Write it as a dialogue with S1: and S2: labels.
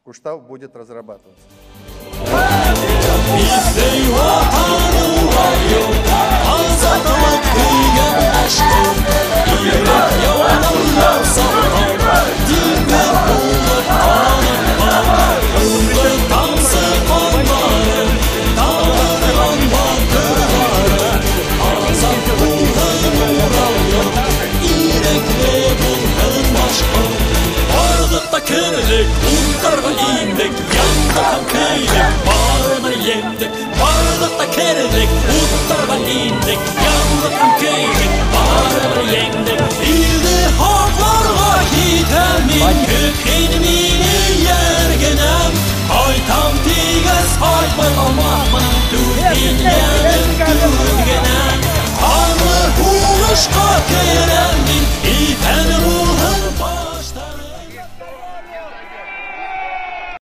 S1: устав будет разрабатываться.
S2: Kırdık, kurtarma indik, yandık kıydık, bağrına yendik. Varlıkta kırdık, kurtarma indik, yandık kıydık, bağrına yendik. Bildi haklarla gidemin, kökenimi